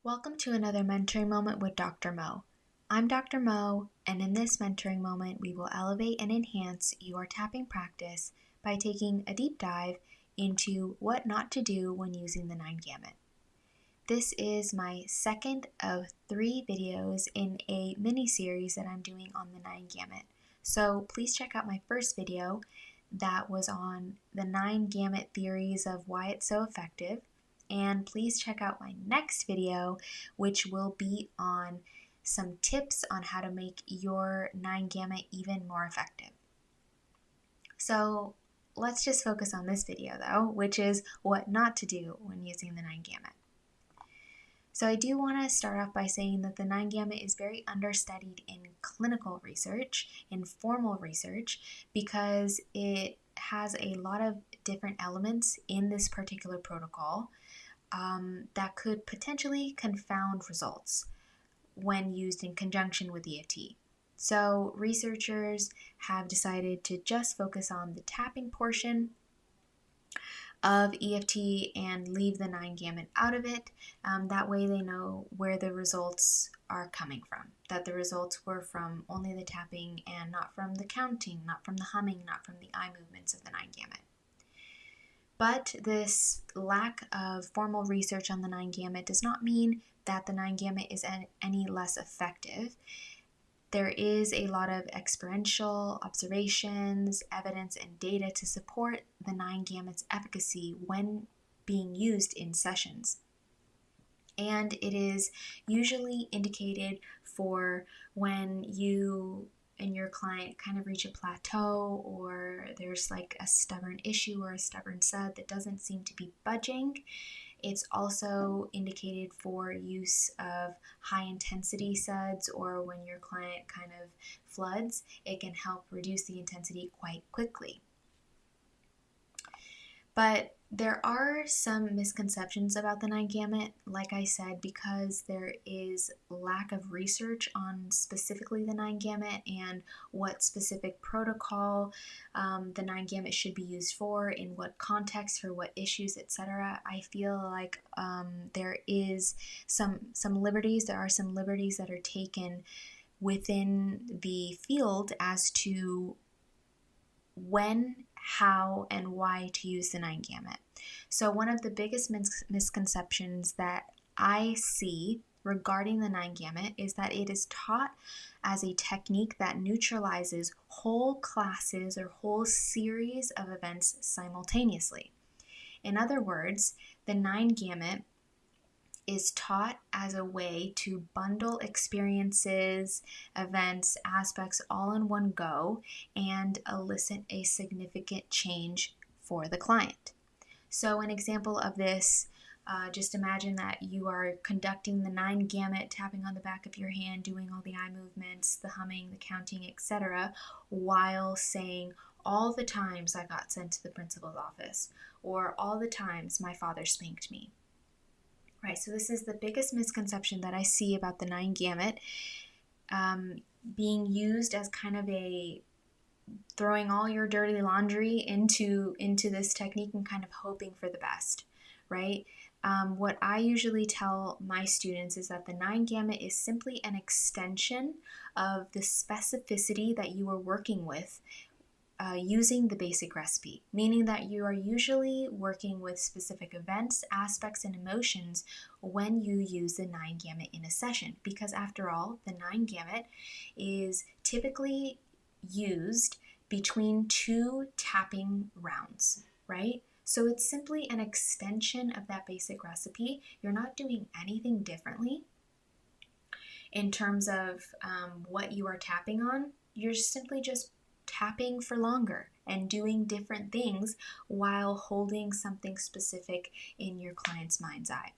Welcome to another mentoring moment with Dr. Mo. I'm Dr. Mo, and in this mentoring moment, we will elevate and enhance your tapping practice by taking a deep dive into what not to do when using the 9 Gamut. This is my second of 3 videos in a mini-series that I'm doing on the 9 Gamut. So please check out my first video that was on the 9 Gamut theories of why it's so effective. And please check out my next video, which will be on some tips on how to make your 9 Gamut even more effective. So let's just focus on this video though, which is what not to do when using the 9 Gamut. So I do want to start off by saying that the 9 Gamut is very understudied in clinical research, in formal research, because it has a lot of different elements in this particular protocol that could potentially confound results when used in conjunction with EFT. So researchers have decided to just focus on the tapping portion of EFT and leave the 9 Gamut out of it. That way they know where the results are coming from, that the results were from only the tapping and not from the counting, not from the humming, not from the eye movements of the 9 Gamut. But this lack of formal research on the 9 Gamut does not mean that the 9 Gamut is any less effective. There is a lot of experiential observations, evidence, and data to support the 9 Gamut's efficacy when being used in sessions. And it is usually indicated for when you and your client kind of reach a plateau, or there's like a stubborn issue or a stubborn sud that doesn't seem to be budging. It's also indicated for use of high intensity suds, or when your client kind of floods, it can help reduce the intensity quite quickly. But there are some misconceptions about the 9 Gamut, like I said, because there is lack of research on specifically the 9 Gamut and what specific protocol the 9 Gamut should be used for, in what context, for what issues, etc. I feel like there is some liberties. There are some liberties that are taken within the field as to when, how, and why to use the 9 Gamut. So one of the biggest misconceptions that I see regarding the 9 Gamut is that it is taught as a technique that neutralizes whole classes or whole series of events simultaneously. In other words, the 9 Gamut is taught as a way to bundle experiences, events, aspects all in one go and elicit a significant change for the client. So an example of this, just imagine that you are conducting the 9 Gamut, tapping on the back of your hand, doing all the eye movements, the humming, the counting, etc., while saying, all the times I got sent to the principal's office, or all the times my father spanked me. Right, so this is the biggest misconception that I see about the 9 Gamut being used as kind of a throwing all your dirty laundry into this technique and kind of hoping for the best, right? What I usually tell my students is that the 9 Gamut is simply an extension of the specificity that you are working with using the basic recipe, meaning that you are usually working with specific events, aspects, and emotions when you use the 9 Gamut in a session, because after all, the 9 Gamut is typically used between 2 tapping rounds, right? So it's simply an extension of that basic recipe. You're not doing anything differently in terms of what you are tapping on. You're simply just tapping for longer and doing different things while holding something specific in your client's mind's eye.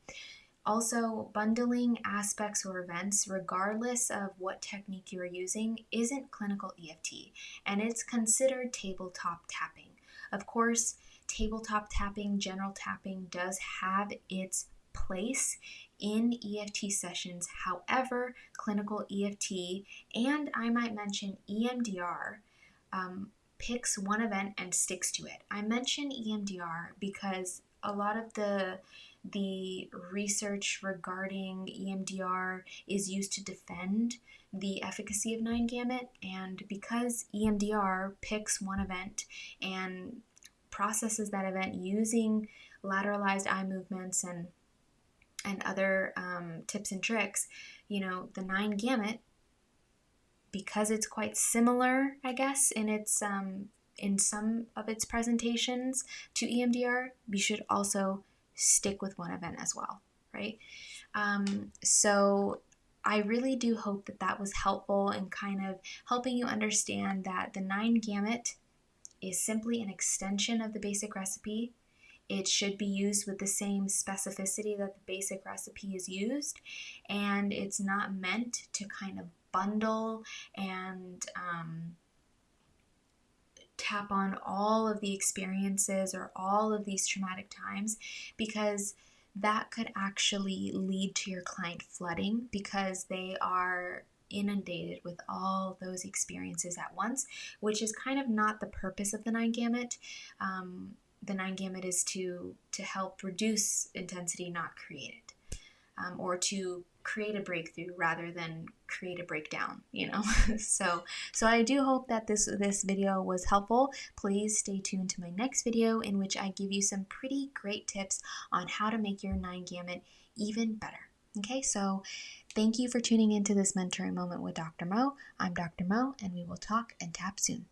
Also, bundling aspects or events, regardless of what technique you are using, isn't clinical EFT, and it's considered tabletop tapping. Of course, tabletop tapping, general tapping, does have its place in EFT sessions. However, clinical EFT, and I might mention EMDR, picks one event and sticks to it. I mention EMDR because a lot of the the research regarding EMDR is used to defend the efficacy of 9-gamut, and because EMDR picks one event and processes that event using lateralized eye movements and other tips and tricks, the 9-gamut, because it's quite similar, I guess, in some of its presentations to EMDR, we should also stick with one event as well, right? So I really do hope that was helpful in kind of helping you understand that the 9-gamut is simply an extension of the basic recipe. It should be used with the same specificity that the basic recipe is used, and it's not meant to kind of bundle and tap on all of the experiences or all of these traumatic times, because that could actually lead to your client flooding because they are inundated with all those experiences at once, which is kind of not the purpose of the 9-gamut. The 9-gamut is to help reduce intensity, not create it, or to create a breakthrough rather than create a breakdown, so I do hope that this video was helpful. Please stay tuned to my next video, in which I give you some pretty great tips on how to make your 9-gamut even better. Okay, so thank you for tuning into this mentoring moment with Dr. Mo. I'm Dr. Mo, and we will talk and tap soon.